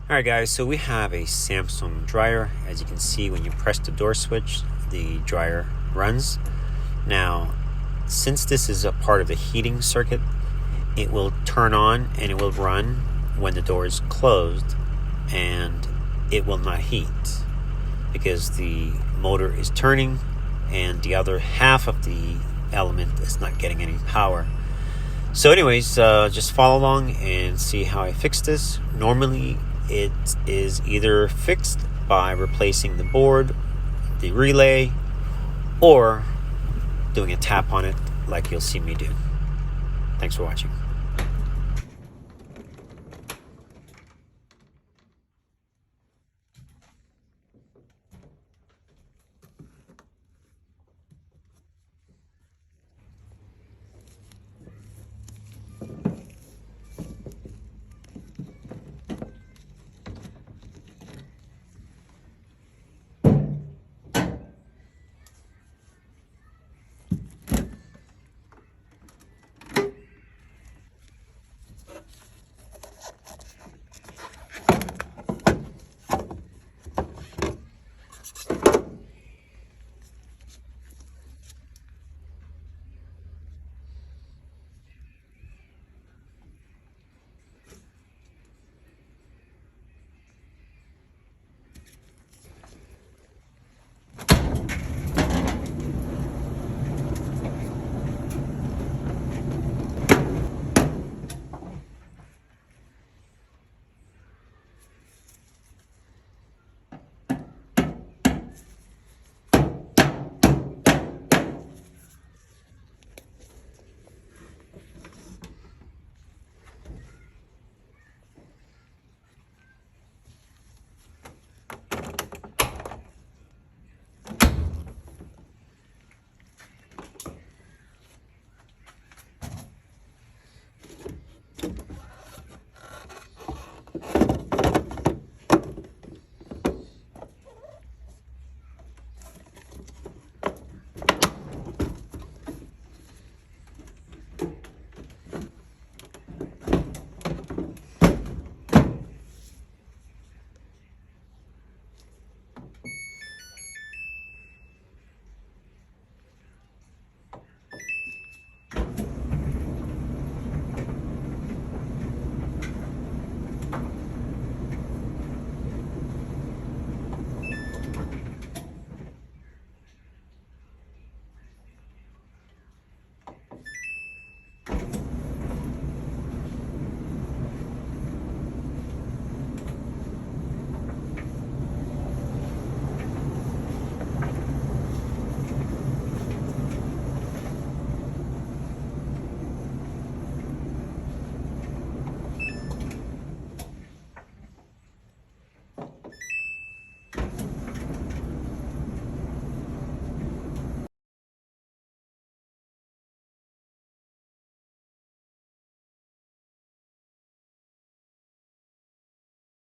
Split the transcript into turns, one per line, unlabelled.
Alright guys, so we have a Samsung dryer. As you can see, when you press the door switch, the dryer runs. Now, since this is a part of the heating circuit, it will turn on and it will run when the door is closed, and it will not heat because the motor is turning and the other half of the element is not getting any power. So anyways, just follow along and see how I fix this. Normally it is either fixed by replacing the board, the relay, or doing a tap on it like you'll see me do. Thanks for watching.